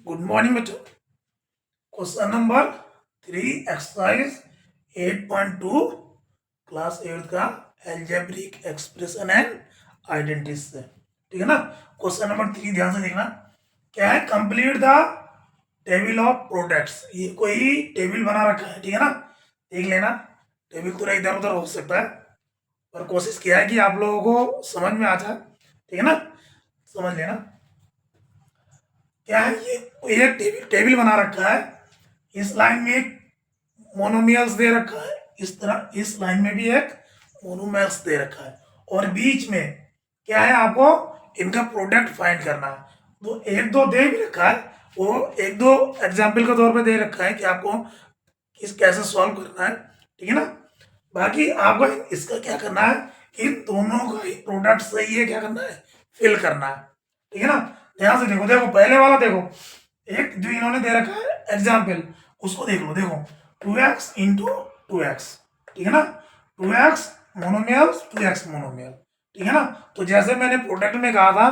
Good morning बच्चों। Question number 3 exercise 8.2 class 8 का algebraic expression and identities से। ठीक है ना। क्वेश्चन नंबर 3 ध्यान से देखना। क्या है? Complete the table of products. ये कोई टेबल बना रखा है, ठीक है ना। देख लेना, टेबल थोड़ा इधर उधर हो सकता है, पर कोशिश किया है कि आप लोगों को समझ में आ जाए, ठीक है ना। समझ लेना क्या है। ये एक टेबल बना रखा है। इस लाइन में एक मोनोमियल्स दे रखा है, इस तरह इस लाइन में भी एक मोनोमियल्स दे रखा है, और बीच में क्या है, आपको इनका प्रोडक्ट फाइंड करना है। तो एक दो दे भी रखा है, वो एक दो एग्जाम्पल के तौर पे दे रखा है कि आपको किस कैसे सॉल्व करना है, ठीक है ना। बाकी आपको इसका क्या करना है, इन दोनों का ही प्रोडक्ट सही है, क्या करना है, फिल करना है, ठीक है ना। ध्यान से देखो, देखो पहले वाला देखो, एक जो इन्होंने दे रखा है एग्जाम्पल, उसको देख लो। देखो 2x इंटू 2x, ठीक है ना। 2x मोनोमियल, 2x मोनोमियल, ठीक है ना। तो जैसे मैंने प्रोडक्ट में कहा था,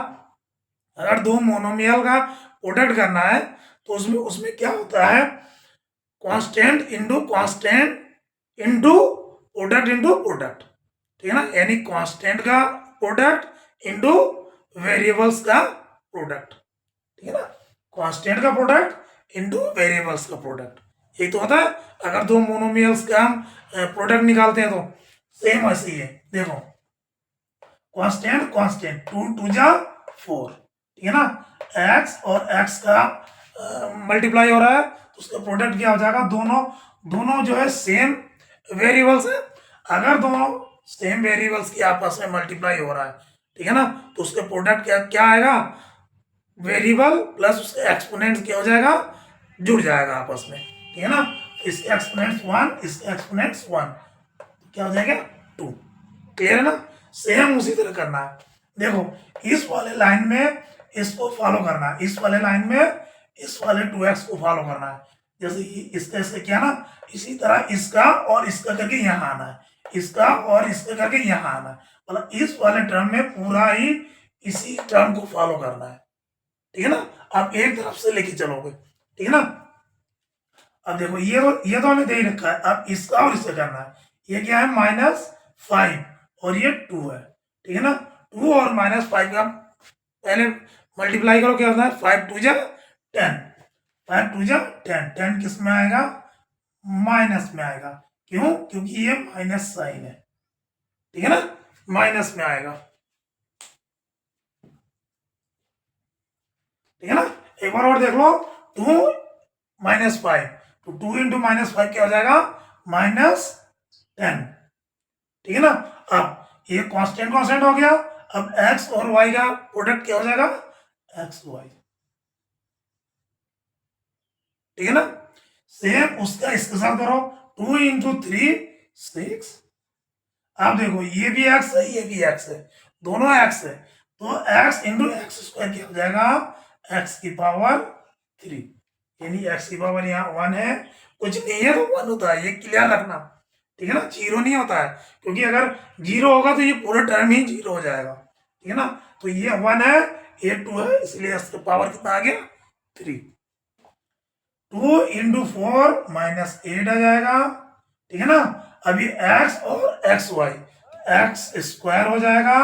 अगर दो मोनोमियल का प्रोडक्ट करना है तो उसमें उसमें क्या होता है, constant into constant into product into product, ठीक है ना। यानी कांस्टेंट का प्रोडक्ट इंटू वेरिएबल्स का प्रोडक्ट, ठीक है ना। कांस्टेंट का प्रोडक्ट इंटू वेरिएबल्स का प्रोडक्ट, एक तो होता है अगर दो मोनोमियल्स का हम प्रोडक्ट निकालते हैं तो सेम ऐसे ही है। देखो कांस्टेंट कांस्टेंट, 2 2 जा 4, ठीक है ना। x और x का मल्टीप्लाई हो रहा है तो उसका प्रोडक्ट क्या हो जाएगा, दोनों दोनों जो है सेम वेरिएबल्स है। अगर दोनों सेम वेरिएबल्स की आपस में मल्टीप्लाई हो रहा है, ठीक है ना, तो उसका प्रोडक्ट क्या क्या आएगा, वेरिएबल प्लस उसका एक्सपोनेंट क्या हो जाएगा, जुड़ जाएगा आपस में, ठीक है ना। इसके एक्सपोनेंट्स 1, इसके एक्सपोनेंट्स 1, क्या हो जाएगा 2। क्लियर है ना। सेम उसी तरह करना है। देखो इस वाले लाइन में इसको फॉलो करना है, इस वाले लाइन में इस वाले 2x को फॉलो करना है। जैसे इसका इसका किया ना, इसी तरह इसका और इसका करके यहाँ आना है, इसका और इसका करके यहाँ आना है। मतलब इस वाले टर्म में पूरा ही इसी टर्म को फॉलो करना है, ठीक है ना। आप एक तरफ से लेके चलोगे, ठीक है ना। अब देखो ये तो हमें दे ही रखा है, अब इसका और इसका करना है। ये क्या है, -5 और ये 2 है, ठीक है ना। 2 और -5 का पहले मल्टीप्लाई करो, क्या होता है, 5 2 जा 10, 5 2 जा 10, 10 किस में आएगा, माइनस में आएगा। क्यों? क्योंकि ये माइनस साइन है, ठीक है ना, माइनस में आएगा, ठीक है ना। एक बार और देख लो, 2 -5, तो 2 इंटू -5 क्या हो जाएगा, -10, ठीक है ना। अब ये कांस्टेंट कांस्टेंट हो गया, अब x और y का प्रोडक्ट क्या हो जाएगा, एक्स वाई, ठीक है ना। सेम उसका इसके साथ करो, 2 इंटू 3 6। अब देखो ये भी x है, ये भी x है, दोनों x है, तो x इंटू एक्स स्क्वायर क्या हो जाएगा, x की पावर 3, यानी x की पावर यहाँ 1 है, कुछ नहीं है तो 1 होता है, ये क्लियर रखना, ठीक है ना। जीरो नहीं होता है, क्योंकि अगर जीरो होगा तो ये पूरा टर्म ही जीरो हो जाएगा, ठीक है ना। तो ये 1 है, ये 2 है, इसलिए इसका पावर कितना आ गया, 3। 2 इंटू 4 -8 आ जाएगा, ठीक है ना। अभी x और एक्स वाई, एक्स स्क्वायर हो जाएगा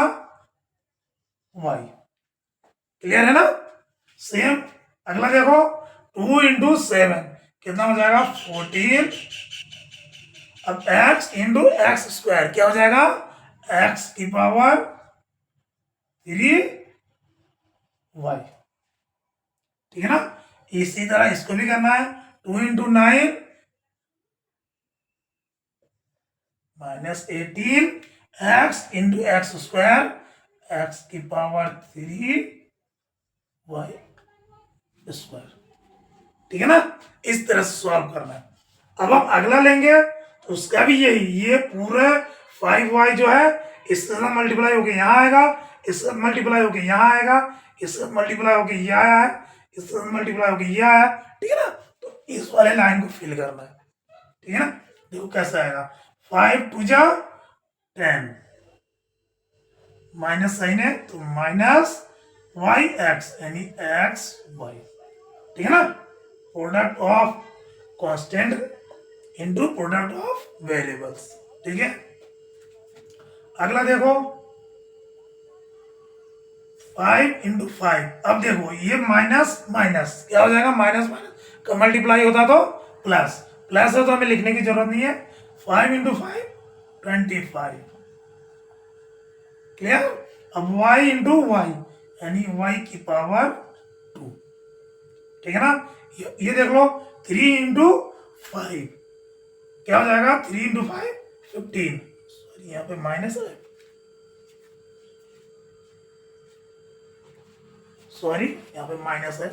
y, क्लियर है ना। सेम अगला देखो, 2 इंटू 7 कितना हो जाएगा, 14। अब x इंटू एक्स स्क्वायर क्या हो जाएगा, x की पावर 3y, ठीक है ना। इसी तरह इसको भी करना है, 2 into 9 -18, x into x square, x की पावर 3y स्क्वायर, ठीक है ना। इस तरह से सॉल्व करना है। अब हम अगला लेंगे तो उसका भी यही, ये पूरे 5y जो है इसके साथ मल्टीप्लाई होके यहाँ आएगा, इससे मल्टीप्लाई होके यहाँ आएगा, इससे मल्टीप्लाई होके यहाँ आया है, इससे मल्टीप्लाई होके यहाँ आया, ठीक है ना। तो इस वाले लाइन को फिल करना है, ठीक है ना। देखो कैसा आएगा, 5 2 जा 10, माइनस साइन है तो -y x यानी x y, ठीक है ना, product of constant into product of variables. ठीक है, अगला देखो 5 × 5। अब देखो ये माइनस माइनस क्या हो जाएगा, माइनस माइनस का मल्टीप्लाई होता तो प्लस, प्लस है तो हमें लिखने की जरूरत नहीं है। 5 × 5 25। क्लियर। अब y × y यानी y की पावर 2। ठीक है ना, ये देख लो 3 × 5 क्या हो जाएगा, 3 × 5 15। सॉरी यहाँ पे माइनस है, सॉरी यहाँ पे माइनस है।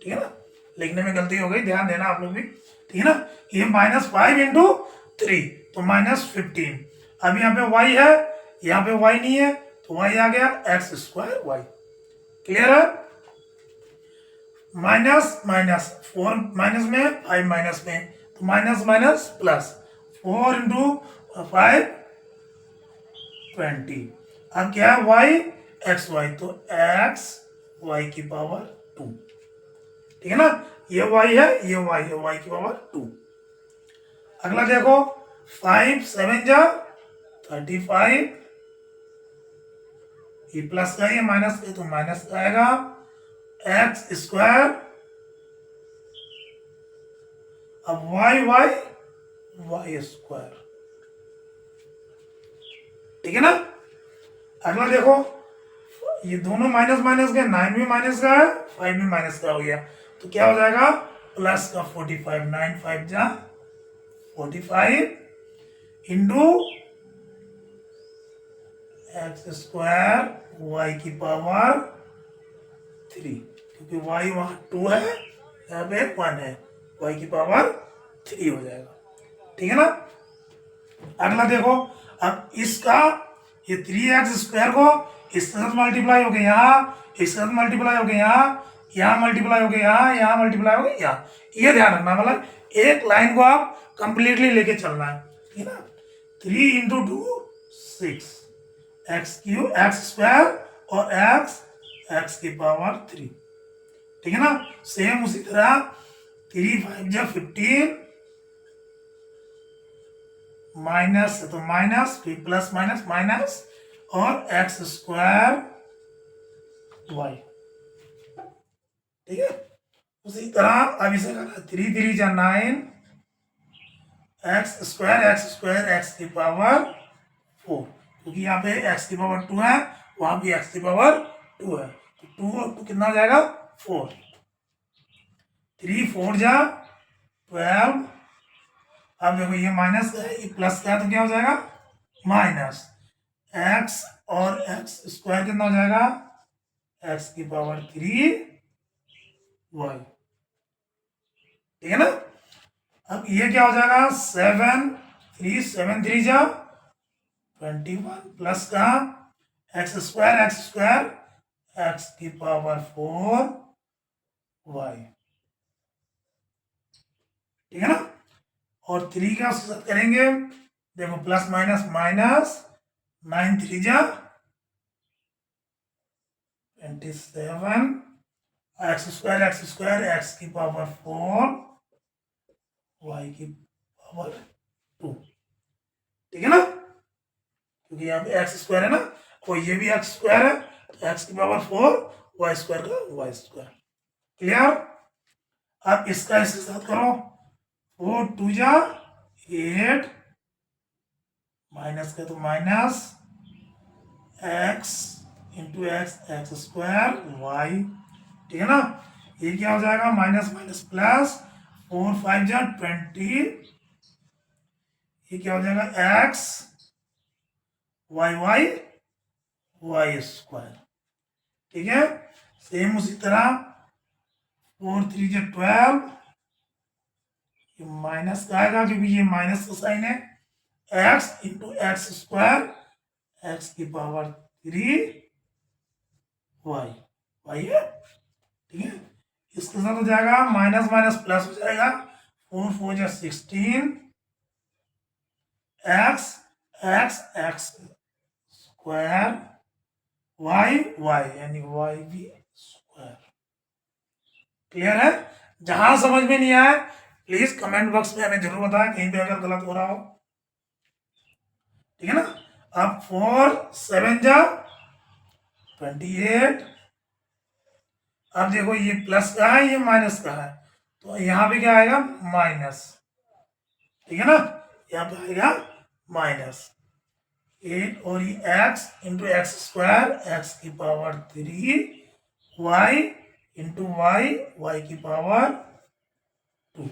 ठीक है ना, लिखने में गलती हो गई, ध्यान देना आप लोग भी। ठीक है ना, ये -5 × 3 तो -15। अब यहाँ पे y है, यहाँ पे y नहीं है तो y आ गया x² y। क्लियर है, माइनस माइनस 4 माइनस में 5 माइनस में तो माइनस माइनस प्लस 4 × 5 20। अब क्या है y xy तो x y की पावर 2। ठीक है ना, ये y है ये y है, y की पावर 2। अगला देखो 5 7 जा 35, ये प्लस का है माइनस का तो माइनस आएगा, x²। अब y² ठीक है ना। अगला देखो ये दोनों माइनस माइनस के, 9 भी माइनस का है 5 भी माइनस का हो गया तो क्या हो जाएगा प्लस का 45। 9 5 जा 45 इंटू x² y की पावर 3, क्योंकि y वहां 2 है यहाँ पे 1 है, y की पावर 3 हो जाएगा। ठीक है ना, अगला देखो अब इसका ये 3x² को इसके साथ मल्टीप्लाई हो गया यहाँ, इसके साथ मल्टीप्लाई हो गया यहाँ, यहाँ मल्टीप्लाई हो गया यहाँ, यहाँ मल्टीप्लाई हो गया यहाँ। ये ध्यान रखना, मतलब एक लाइन को आप कंप्लीटली लेके चलना है। ठीक है ना, 3 × 2 6 x² और x की पावर 3। ठीक है ना, सेम उसी तरह 3 5 जा 15 माइनस तो माइनस फिर प्लस माइनस माइनस और x² y। ठीक है, उसी तरह अब इसे करना 3 3 जा 9 x² x की पावर 4, क्योंकि यहाँ पे x की पावर 2 है, वहां भी x की पावर 2 है तो 2 और 2 कितना हो जाएगा 4। 3 4 जा 12। अब देखो ये माइनस का है ये प्लस का है तो क्या हो जाएगा माइनस x और x² कितना हो जाएगा x की पावर 3 y। ठीक है ना, अब ये क्या हो जाएगा 7 3 7 3 जा 21 प्लस का x² x की पावर 4 y। ठीक है ना, और 3 का साथ करेंगे, देखो प्लस माइनस माइनस 9 3 जा 27 x² x की पावर 4 y की पावर 2। ठीक है ना, क्योंकि यहाँ पे x² है ना और ये भी x² है तो x की पावर 4 y² का y²। क्लियर। अब इसका इसके साथ करो 4 2 जा 8 माइनस का तो minus x into x² y। ठीक है ना, ये क्या हो जाएगा माइनस माइनस प्लस 4 5 जा 20, ये क्या हो जाएगा x y² ठीक है, सेम उसी तरह 4 3 जा 12, ये माइनस का आएगा क्योंकि ये माइनस का साइन है, x इंटू x² x की पावर 3 y है। ठीक है, इसके साथ हो जाएगा माइनस माइनस प्लस हो जाएगा 4 4 जा 16 x² y यानी y भी स्क्वायर। क्लियर है? जहां समझ में नहीं आया प्लीज कमेंट बॉक्स में हमें जरूर बताएं, कहीं पे अगर गलत हो रहा हो, ठीक है ना? अब 4 7 जा 28। अब देखो ये प्लस का है, ये माइनस का है, तो यहाँ पे क्या आएगा? माइनस, ठीक है ना? यहाँ पे आएगा माइनस 8, और ये x into x square, x की power 3, y into y, y की पावर 2,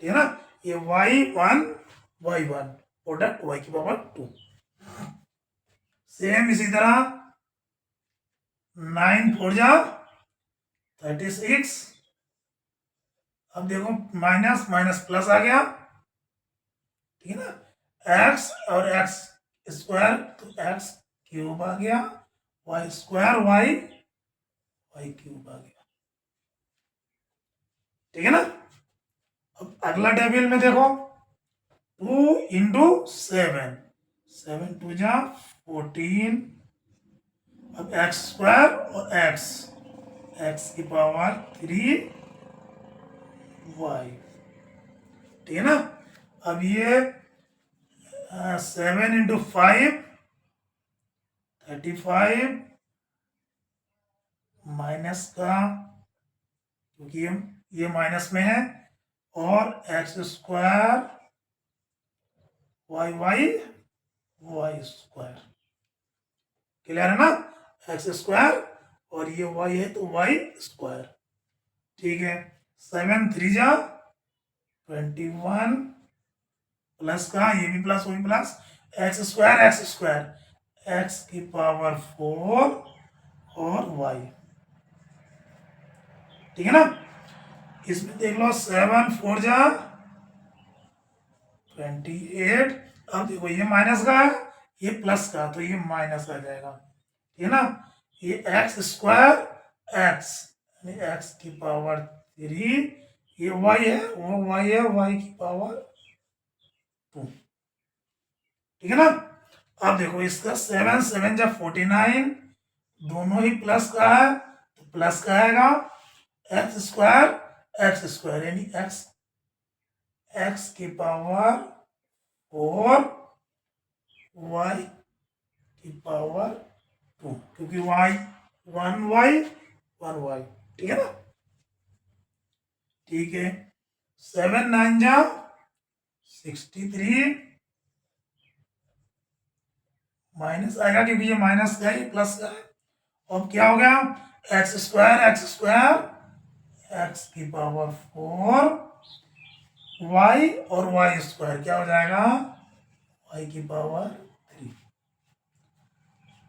ठीक है ना? ये y1 y1 प्रोडक्ट y की पावर 2। सेम इसी तरह 9 4 जा 36। अब देखो माइनस माइनस प्लस आ गया, ठीक है ना? x और x स्क्वायर, तो x क्यूब आ गया, y square y, y cube आ गया, ठीक है ना? अब अगला टेबल में देखो 2 इंटू 7, 7 2 जा 14। अब एक्स स्क्वायर और एक्स, एक्स की पावर 3 वाई, ठीक है ना? अब ये 7 इंटू 5 35, माइनस का, क्योंकि ये माइनस में है, और x square y y, y square, clear है ना? एक्स स्क्वायर और ये वाई है तो वाई स्क्वायर, ठीक है? 7 3 जा 21, प्लस का, ये भी प्लस वो भी प्लस, एक्स स्क्वायर एक्स की पावर 4 और वाई, ठीक है ना? इसमें देख लो 7 4 जा 28। अब देखो ये माइनस का है, ये प्लस का, तो ये माइनस आ जाएगा, ठीक है ना? ये एक्स स्क्वायर एक्स, एक्स की पावर 3, ये वाई है, वो वाई है, वाई की पावर 2, ठीक है ना? अब देखो इसका 7 7 जा 49, दोनों ही प्लस का है तो प्लस का आएगा, एक्स स्क्वायर यानी एक्स, एक्स की पावर 4, वाई की पावर 2, क्योंकि वाई 1 वाई, ठीक है ना? ठीक है, 7 9 जा 63, माइनस आएगा क्योंकि ये माइनस का है, ये प्लस का है। अब क्या हो गया? एक्स स्क्वायर एक्स की पावर 4, वाई और वाई स्क्वायर क्या हो जाएगा? वाई की पावर 3,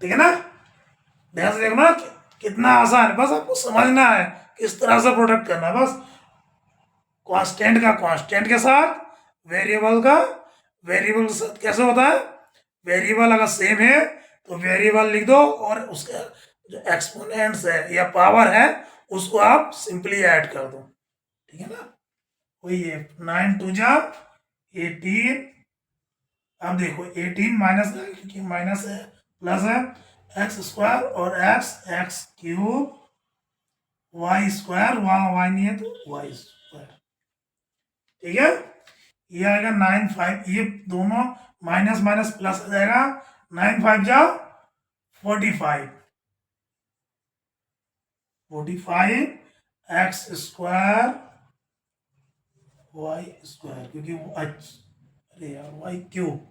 ठीक है ना? ध्यान से देखना कितना आसान है, बस आपको समझना है किस तरह से प्रोडक्ट करना है। बस कांस्टेंट का कांस्टेंट के साथ, वेरिएबल का वेरिएबल के साथ कैसे होता है? वेरिएबल अगर सेम है तो वेरिएबल लिख दो और उसका जो एक्सपोनेंट्स है या पावर है उसको आप सिंपली ऐड कर दो, ठीक है ना? वही है 9 2 जा 18। अब देखो 18 माइनस का, क्योंकि माइनस है प्लस है, एक्स स्क्वायर और x, x cube, y square, वहां वाई नहीं है तो वाई स्क्वायर, ठीक है? ये आएगा 9 5, ये दोनों माइनस माइनस प्लस आ जाएगा, 9 5 जा 45, 45 एक्स स्क्वायर वाई स्क्वायर, क्योंकि अरे यार वाई क्यूब,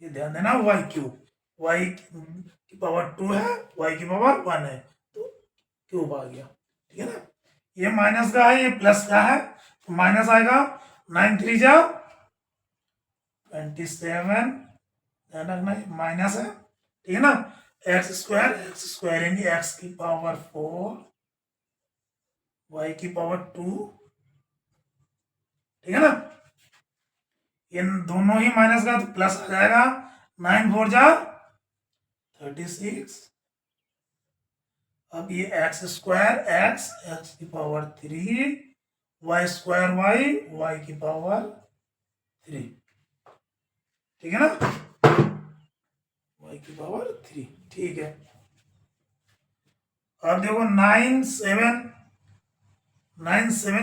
ये ध्यान देना, वाई क्यूब, वाई की पावर 2 है, वाई की पावर 1 है, तो क्यूब आ गया, ठीक है ना? ये माइनस का है, ये प्लस का है, तो माइनस आएगा, 9 3 जा 27, ध्यान रखना माइनस है, ठीक है ना? एक्स स्क्वायर यानी एक्स की पावर 4, वाई की पावर 2, ठीक है ना? ये दोनों ही माइनस का तो प्लस आ जाएगा, 9 4 जा 36। अब ये एक्स एक्स की power 3, y square y, y की पावर 3, ठीक है ना? वाई की पावर 3, ठीक है? अब देखो 9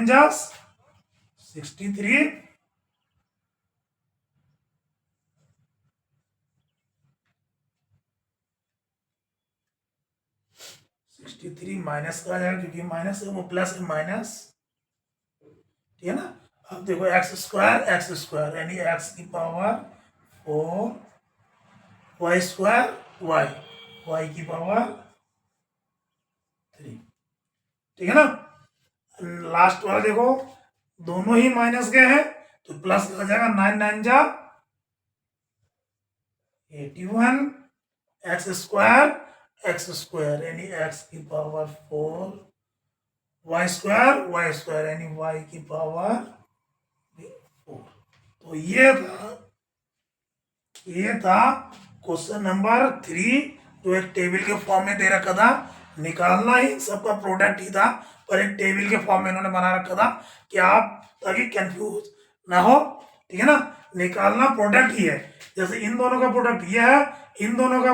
जा 63, 63 माइनस का आ जाएगा क्योंकि माइनस है, वो प्लस है माइनस, ठीक है ना। अब देखो एक्स स्क्वायर यानी एक्स की पावर 4, वाई स्क्वायर वाई की पावर 3, ठीक है ना। लास्ट वाला देखो दोनों ही माइनस के हैं तो प्लस आ जाएगा, 9 जा 81, एक्स स्क्वायर यानी एक्स की पावर 4, वाई स्क्वायर यानी वाई की पावर 4। तो ये था क्वेश्चन नंबर 3, जो एक टेबल के फॉर्म में दे रखा था। निकालना ही सबका प्रोडक्ट ही था, पर एक टेबल के फॉर्म में इन्होंने बना रखा था कि आप ताकि कंफ्यूज ना हो, ठीक है ना। निकालना प्रोडक्ट ही है, जैसे इन दोनों का प्रोडक्ट ये है, इन दोनों का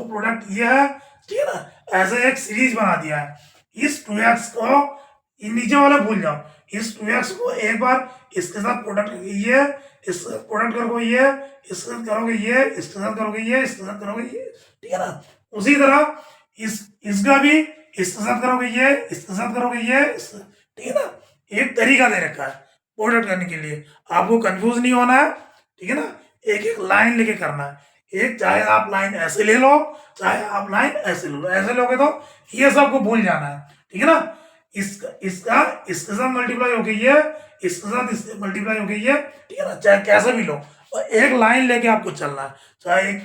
प्रोडक्ट ये है, ठीक है ना। ऐसे एक सीरीज बना दिया है। इस 2x को, नीचे वाला भूल जाओ, इस 2x को एक बार इसके साथ प्रोडक्ट ये, इसके साथ प्रोडक्ट करोगे ये, इसके साथ करोगे ये, इसके साथ करोगे ये, इसके साथ करोगे ये, ठीक है ना। उसी तरह इसका भी इसके साथ करोगे ये, इसके साथ करोगे ये, ठीक है ना। एक तरीका दे रखा है प्रोडक्ट करने के लिए, आपको कंफ्यूज नहीं होना है, ठीक है ना। एक एक लाइन लेके करना है, एक चाहे आप लाइन ऐसे ले लो, चाहे आप लाइन ऐसे ले लो, ऐसे लोगे तो ये सबको भूल जाना है, ठीक है ना। इसका इसके साथ मल्टीप्लाई हो गई है, इसके साथ इससे मल्टीप्लाई हो गई है, ठीक है ना। चाहे कैसे भी लो, और एक लाइन लेके आपको चलना है, चाहे एक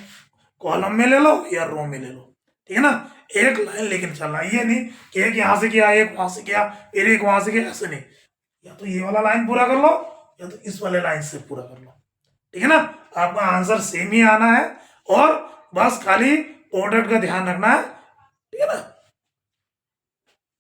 कॉलम में ले लो या रो में ले लो, ठीक है ना। एक लाइन लेके चलना है, ये नहीं कि एक यहाँ से किया, एक वहां से किया, फिर एक वहां से किया, ऐसे नहीं। या तो ये वाला लाइन पूरा कर लो या तो इस वाले लाइन से पूरा कर लो, ठीक है ना। आपका आंसर सेम ही आना है, और बस खाली प्रोडक्ट का ध्यान रखना है, ठीक है ना।